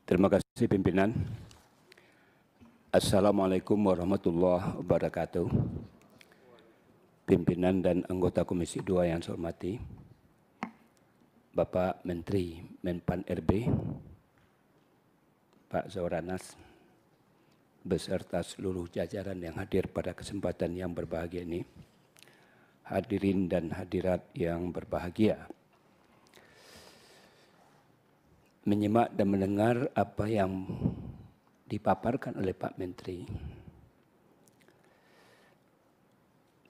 Terima kasih pimpinan. Assalamualaikum warahmatullahi wabarakatuh. Pimpinan dan anggota Komisi 2 yang saya hormati, Bapak Menteri Menpan RB, Pak Zauranas, beserta seluruh jajaran yang hadir pada kesempatan yang berbahagia ini, hadirin dan hadirat yang berbahagia. Menyimak dan mendengar apa yang dipaparkan oleh Pak Menteri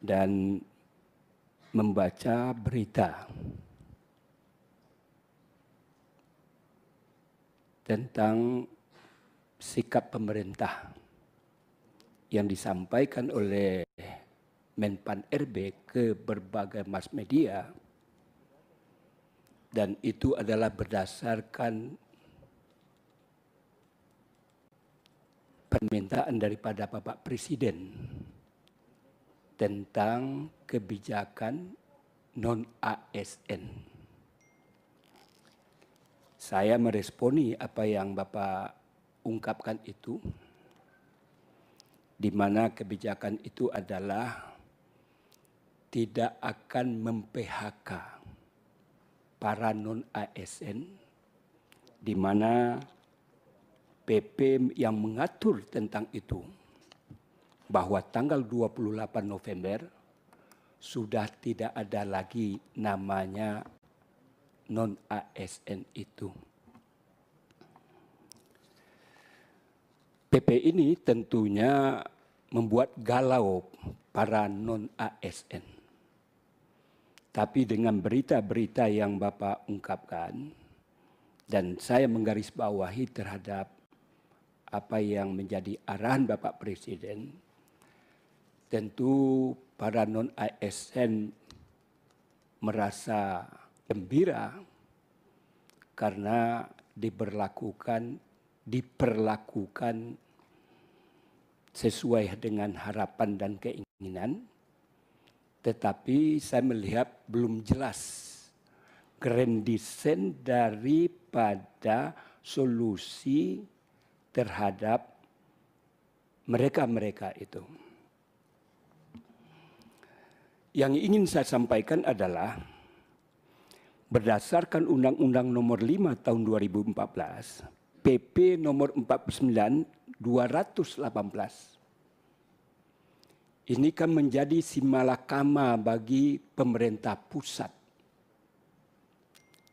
dan membaca berita tentang sikap pemerintah yang disampaikan oleh Menpan RB ke berbagai mass media, dan itu adalah berdasarkan permintaan daripada Bapak Presiden tentang kebijakan non-ASN. Saya meresponi apa yang Bapak ungkapkan itu, di mana kebijakan itu adalah tidak akan mem-PHK para non-ASN, di mana PP yang mengatur tentang itu, bahwa tanggal 28 November sudah tidak ada lagi namanya non-ASN itu. PP ini tentunya membuat galau para non-ASN. Tapi dengan berita-berita yang Bapak ungkapkan, dan saya menggarisbawahi terhadap apa yang menjadi arahan Bapak Presiden, tentu para non-ASN merasa gembira karena diperlakukan sesuai dengan harapan dan keinginan. Tetapi saya melihat belum jelas grand design daripada solusi terhadap mereka-mereka itu. Yang ingin saya sampaikan adalah berdasarkan Undang-Undang Nomor 5 Tahun 2014, PP Nomor 49/2018. Ini kan menjadi simalakama bagi pemerintah pusat,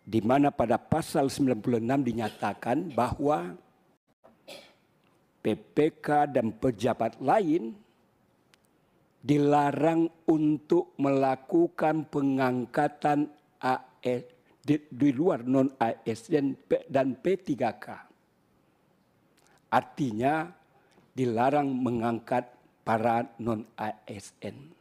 di mana pada pasal 96 dinyatakan bahwa PPK dan pejabat lain dilarang untuk melakukan pengangkatan di luar non-ASN dan P3K. Artinya dilarang mengangkat para non-ASN.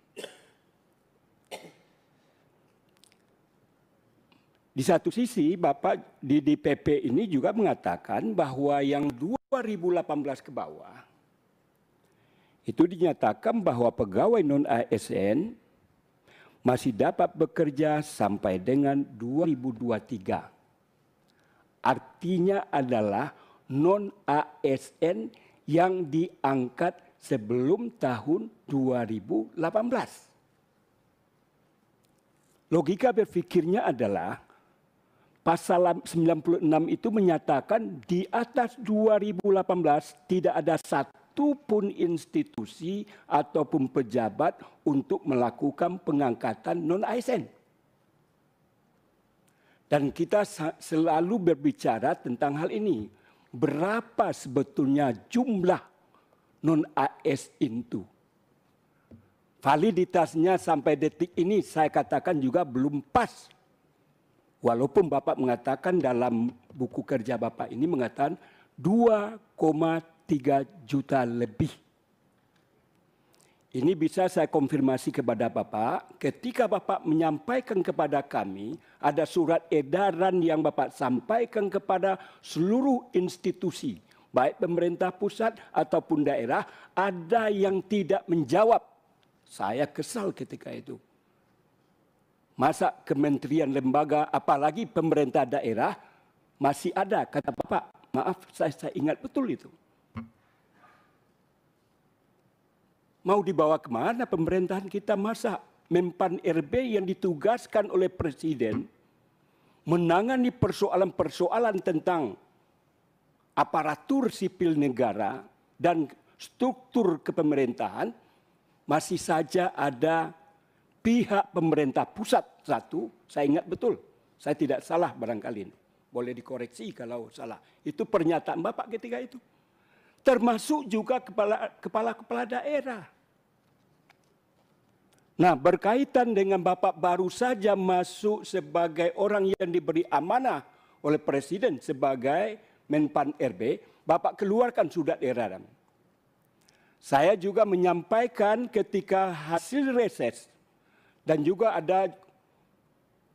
Di satu sisi, Bapak di PP ini juga mengatakan bahwa yang 2018 ke bawah, itu dinyatakan bahwa pegawai non-ASN masih dapat bekerja sampai dengan 2023. Artinya adalah non-ASN yang diangkat sebelum tahun 2018. Logika berpikirnya adalah pasal 96 itu menyatakan di atas 2018 tidak ada satu pun institusi ataupun pejabat untuk melakukan pengangkatan non-ASN. Dan kita selalu berbicara tentang hal ini. Berapa sebetulnya jumlah non-ASN itu? Validitasnya sampai detik ini saya katakan juga belum pas. Walaupun Bapak mengatakan dalam buku kerja Bapak ini mengatakan 2,3 juta lebih. Ini bisa saya konfirmasi kepada Bapak, ketika Bapak menyampaikan kepada kami, ada surat edaran yang Bapak sampaikan kepada seluruh institusi, baik pemerintah pusat ataupun daerah, ada yang tidak menjawab. Saya kesal ketika itu. Masa kementerian lembaga, apalagi pemerintah daerah, masih ada, kata Bapak, Maaf, saya ingat betul itu. Mau dibawa kemana pemerintahan kita? Masa Menpan RB yang ditugaskan oleh Presiden menangani persoalan-persoalan tentang aparatur sipil negara dan struktur kepemerintahan, masih saja ada pihak pemerintah pusat satu, saya ingat betul, saya tidak salah barangkali ini. Boleh dikoreksi kalau salah. Itu pernyataan Bapak ketika itu. Termasuk juga kepala-kepala daerah. Nah, berkaitan dengan Bapak baru saja masuk sebagai orang yang diberi amanah oleh Presiden sebagai Menpan RB, Bapak keluarkan surat edaran. Saya juga menyampaikan ketika hasil reses dan juga ada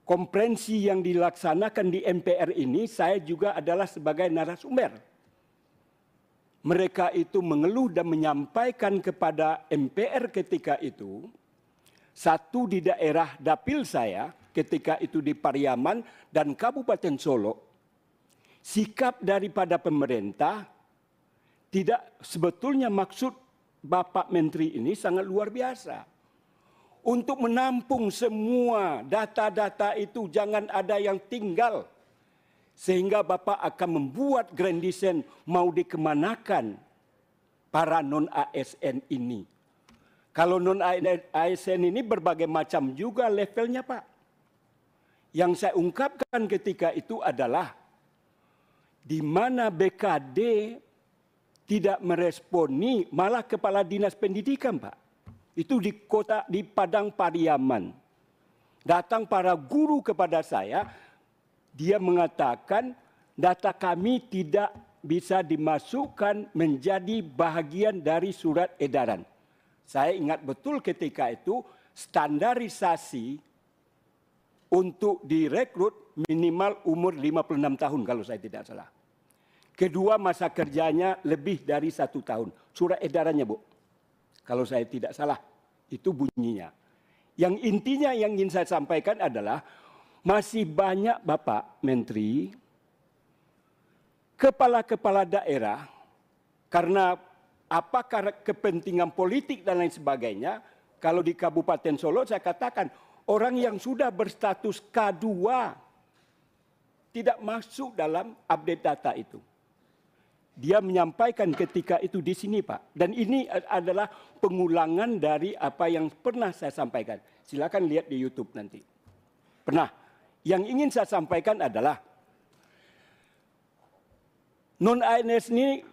konferensi yang dilaksanakan di MPR ini, saya juga adalah sebagai narasumber. Mereka itu mengeluh dan menyampaikan kepada MPR ketika itu, satu di daerah dapil saya ketika itu di Pariaman dan Kabupaten Solo, sikap daripada pemerintah tidak sebetulnya maksud Bapak Menteri ini sangat luar biasa. Untuk menampung semua data-data itu jangan ada yang tinggal. Sehingga Bapak akan membuat grand design mau dikemanakan para non-ASN ini. Kalau non-ASN ini berbagai macam juga levelnya Pak. Yang saya ungkapkan ketika itu adalah di mana BKD tidak meresponi, malah Kepala Dinas Pendidikan Pak. Itu di Padang Pariaman. Datang para guru kepada saya, dia mengatakan data kami tidak bisa dimasukkan menjadi bahagian dari surat edaran. Saya ingat betul ketika itu standarisasi untuk direkrut minimal umur 56 tahun kalau saya tidak salah. Kedua, masa kerjanya lebih dari 1 tahun. Surat edarannya, Bu. Kalau saya tidak salah, itu bunyinya. Yang intinya yang ingin saya sampaikan adalah masih banyak Bapak Menteri, kepala-kepala daerah, karena apakah kepentingan politik dan lain sebagainya, kalau di Kabupaten Solo saya katakan, orang yang sudah berstatus K2 tidak masuk dalam update data itu. Dia menyampaikan ketika itu di sini Pak. Dan ini adalah pengulangan dari apa yang pernah saya sampaikan. Silakan lihat di YouTube nanti. Pernah. Yang ingin saya sampaikan adalah non-ASN ini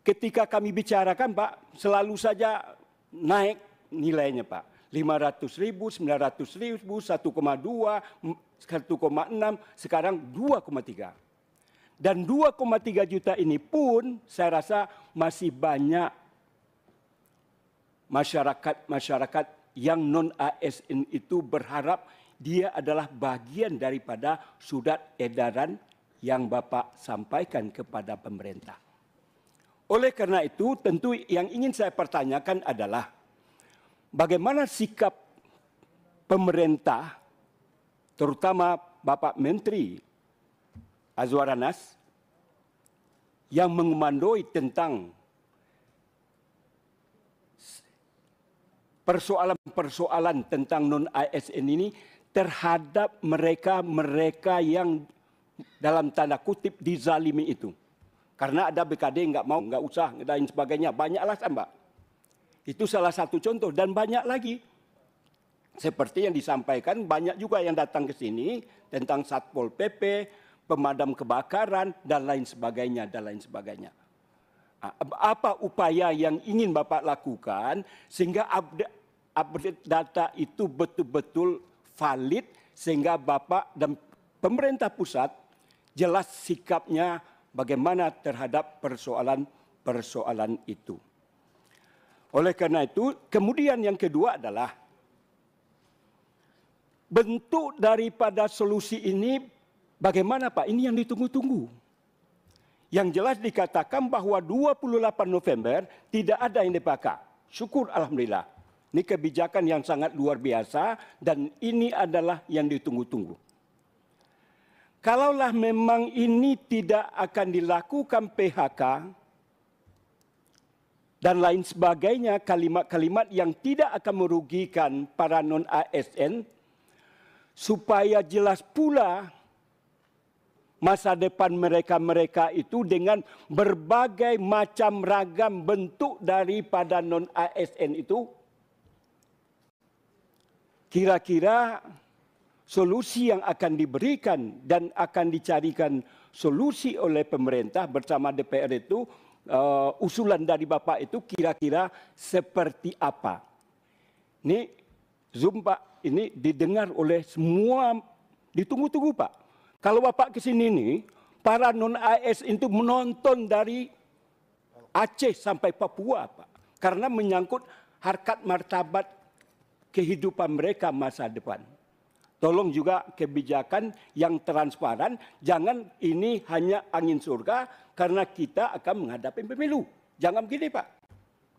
ketika kami bicarakan Pak, selalu saja naik nilainya Pak. 500.000, 900.000, 1,2, 1,6, sekarang 2,3. Dan 2,3 juta ini pun saya rasa masih banyak masyarakat yang non-ASN itu berharap dia adalah bagian daripada surat edaran yang Bapak sampaikan kepada pemerintah. Oleh karena itu, tentu yang ingin saya pertanyakan adalah bagaimana sikap pemerintah, terutama Bapak Menteri Azwar Anas, yang mengomandoi tentang persoalan-persoalan tentang non-ASN ini terhadap mereka yang dalam tanda kutip dizalimi itu. Karena ada BKD nggak mau, nggak usah, dan sebagainya. Banyak alasan, Mbak. Itu salah satu contoh dan banyak lagi. Seperti yang disampaikan, banyak juga yang datang ke sini tentang Satpol PP, pemadam kebakaran, dan lain sebagainya, dan lain sebagainya. Apa upaya yang ingin Bapak lakukan sehingga update data itu betul-betul valid sehingga Bapak dan pemerintah pusat jelas sikapnya bagaimana terhadap persoalan-persoalan itu. Oleh karena itu, kemudian yang kedua adalah bentuk daripada solusi ini bagaimana Pak? Ini yang ditunggu-tunggu. Yang jelas dikatakan bahwa 28 November tidak ada yang dipakai. Syukur Alhamdulillah. Ini kebijakan yang sangat luar biasa dan ini adalah yang ditunggu-tunggu. kalaulah memang ini tidak akan dilakukan PHK dan lain sebagainya, kalimat-kalimat yang tidak akan merugikan para non-ASN, supaya jelas pula masa depan mereka-mereka itu dengan berbagai macam ragam bentuk daripada non-ASN itu, kira-kira solusi yang akan diberikan dan akan dicarikan solusi oleh pemerintah bersama DPR itu, usulan dari Bapak itu kira-kira seperti apa? Ini Zoom Pak, ini didengar oleh semua, ditunggu-tunggu Pak. Kalau Bapak ke sini nih, para non-ASN itu menonton dari Aceh sampai Papua Pak. Karena menyangkut harkat martabat kehidupan mereka masa depan. Tolong juga kebijakan yang transparan, jangan ini hanya angin surga karena kita akan menghadapi pemilu. Jangan begini Pak.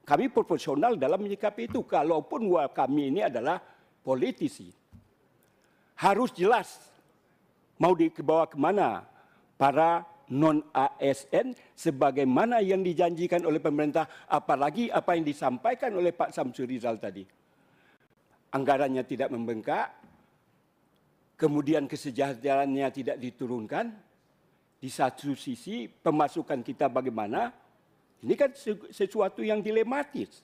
Kami profesional dalam menyikapi itu, kalaupun kami ini adalah politisi. Harus jelas mau dibawa kemana para non-ASN sebagaimana yang dijanjikan oleh pemerintah, apalagi apa yang disampaikan oleh Pak Samsuri Rizal tadi. Anggarannya tidak membengkak, kemudian kesejahteraannya tidak diturunkan. Di satu sisi pemasukan kita bagaimana? Ini kan sesuatu yang dilematis.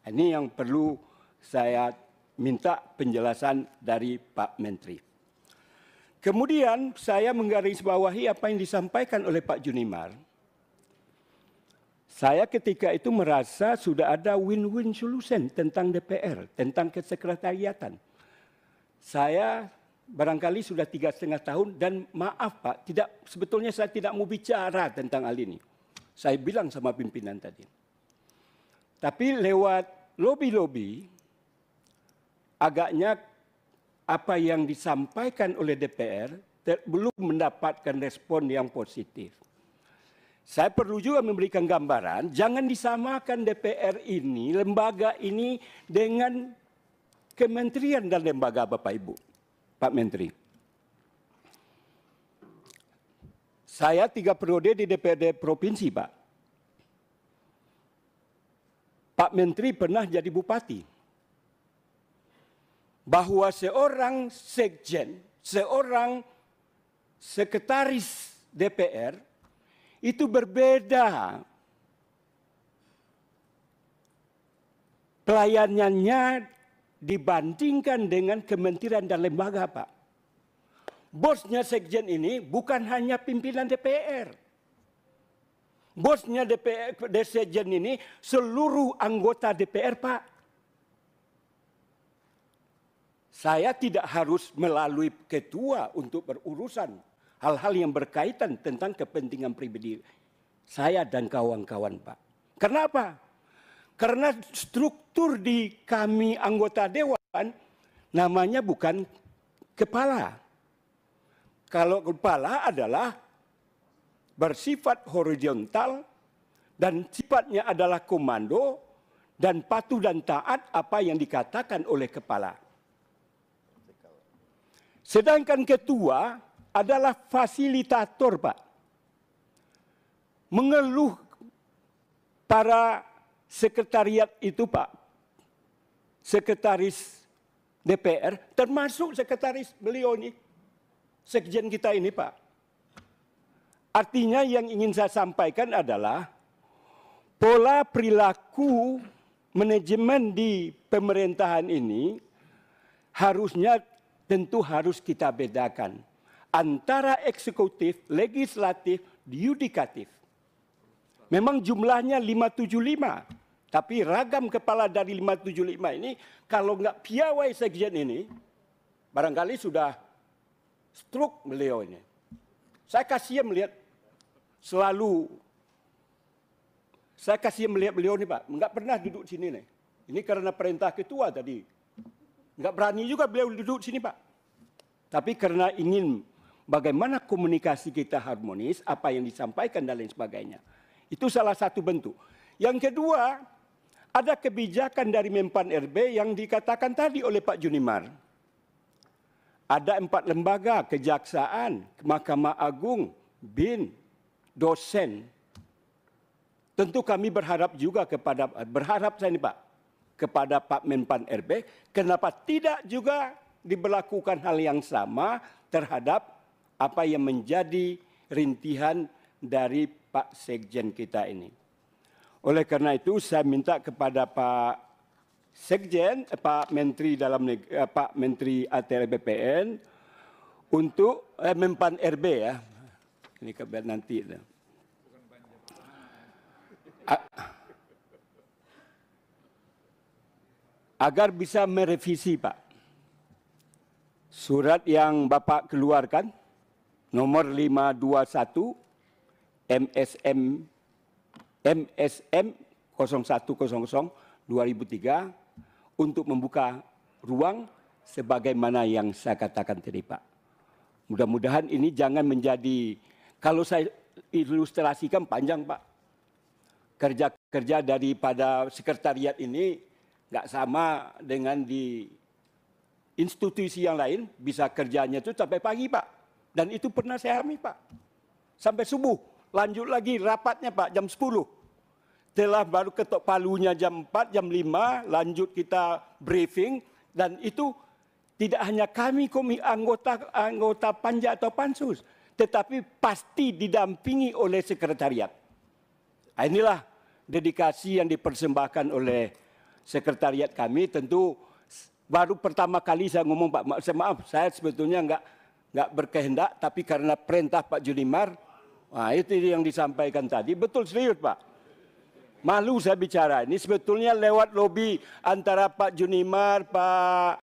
Ini yang perlu saya minta penjelasan dari Pak Menteri. Kemudian saya menggarisbawahi apa yang disampaikan oleh Pak Junimar. Saya ketika itu merasa sudah ada win-win solution tentang DPR, tentang kesekretariatan. Saya barangkali sudah 3,5 tahun dan maaf Pak, sebetulnya saya tidak mau bicara tentang hal ini. Saya bilang sama pimpinan tadi. Tapi lewat lobby-lobby, agaknya apa yang disampaikan oleh DPR belum mendapatkan respon yang positif. Saya perlu juga memberikan gambaran, jangan disamakan DPR ini, lembaga ini dengan kementerian dan lembaga Bapak Ibu, Pak Menteri. Saya 3 periode di DPRD Provinsi, Pak. Pak Menteri pernah jadi bupati. Bahwa seorang sekjen, seorang sekretaris DPR, itu berbeda pelayanannya dibandingkan dengan kementerian dan lembaga, Pak. Bosnya sekjen ini bukan hanya pimpinan DPR. Bosnya DPR, sekjen ini seluruh anggota DPR, Pak. Saya tidak harus melalui ketua untuk berurusan hal-hal yang berkaitan tentang kepentingan pribadi saya dan kawan-kawan, Pak. Kenapa? Karena struktur di kami anggota dewan namanya bukan kepala. Kalau kepala adalah bersifat horizontal dan sifatnya adalah komando dan patuh dan taat apa yang dikatakan oleh kepala. Sedangkan ketua adalah fasilitator, Pak. Mengeluh para sekretariat itu, Pak. Sekretaris DPR, termasuk sekretaris beliau ini. Sekjen kita ini, Pak. Artinya yang ingin saya sampaikan adalah pola perilaku manajemen di pemerintahan ini harusnya tentu harus kita bedakan antara eksekutif, legislatif, yudikatif. Memang jumlahnya 575, tapi ragam kepala dari 575 ini kalau nggak piawai sekjen ini, barangkali sudah stroke beliau ini. Saya kasihan melihat selalu, saya kasihan melihat beliau ini, Pak. Nggak pernah duduk sini nih. Ini karena perintah ketua tadi. Nggak berani juga beliau duduk sini, Pak. Tapi karena ingin bagaimana komunikasi kita harmonis, apa yang disampaikan dan lain sebagainya. Itu salah satu bentuk. Yang kedua, ada kebijakan dari Menpan RB yang dikatakan tadi oleh Pak Junimar. Ada 4 lembaga, Kejaksaan, Mahkamah Agung, BIN, dosen. Tentu kami berharap juga saya ini Pak, kepada Pak Menpan RB, kenapa tidak juga diberlakukan hal yang sama terhadap apa yang menjadi rintihan dari Pak Sekjen kita ini. Oleh karena itu saya minta kepada Pak Sekjen, Pak Menteri Pak Menteri ATR BPN untuk Menpan RB ya. Ini kabar nanti. Agar bisa merevisi Pak. Surat yang Bapak keluarkan nomor 521 MSM 0100 2003 untuk membuka ruang sebagaimana yang saya katakan tadi Pak. Mudah-mudahan ini jangan menjadi, kalau saya ilustrasikan panjang Pak. Kerja-kerja daripada sekretariat ini nggak sama dengan di institusi yang lain, bisa kerjanya itu sampai pagi Pak. Dan itu pernah saya alami Pak. Sampai subuh, lanjut lagi rapatnya Pak jam 10. Telah baru ketok palunya jam 4, jam 5, lanjut kita briefing. Dan itu tidak hanya kami anggota panja atau pansus, tetapi pasti didampingi oleh sekretariat. Inilah dedikasi yang dipersembahkan oleh sekretariat kami. Tentu baru pertama kali saya ngomong Pak, maaf saya sebetulnya nggak berkehendak, tapi karena perintah Pak Junimar, itu yang disampaikan tadi, betul serius Pak. Malu saya bicara, ini sebetulnya lewat lobi antara Pak Junimar, Pak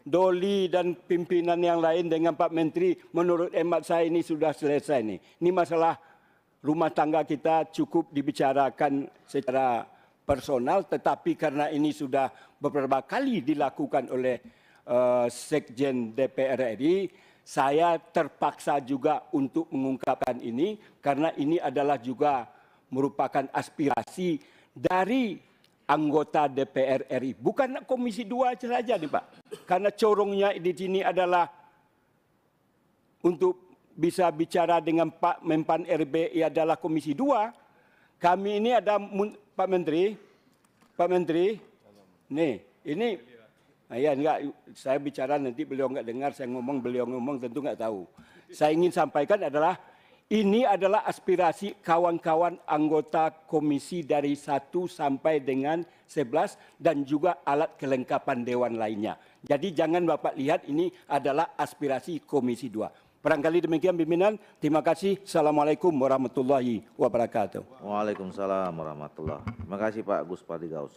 Doli dan pimpinan yang lain dengan Pak Menteri, menurut hemat saya ini sudah selesai nih. Ini masalah rumah tangga kita cukup dibicarakan secara personal, tetapi karena ini sudah beberapa kali dilakukan oleh Sekjen DPR RI, saya terpaksa juga untuk mengungkapkan ini, karena ini adalah juga merupakan aspirasi dari anggota DPR RI. Bukan Komisi 2 saja nih Pak. Karena corongnya di sini adalah untuk bisa bicara dengan Pak Menpan RB adalah Komisi 2. Kami ini ada Pak Menteri, nih ini, ya enggak, saya bicara nanti beliau enggak dengar, saya ngomong beliau ngomong tentu enggak tahu. Saya ingin sampaikan adalah ini adalah aspirasi kawan-kawan anggota komisi dari 1 sampai dengan 11 dan juga alat kelengkapan dewan lainnya. Jadi jangan Bapak lihat ini adalah aspirasi Komisi 2. Barangkali demikian pimpinan. Terima kasih. Assalamualaikum warahmatullahi wabarakatuh. Waalaikumsalam warahmatullahi wabarakatuh. Terima kasih Pak Gus Padigaus.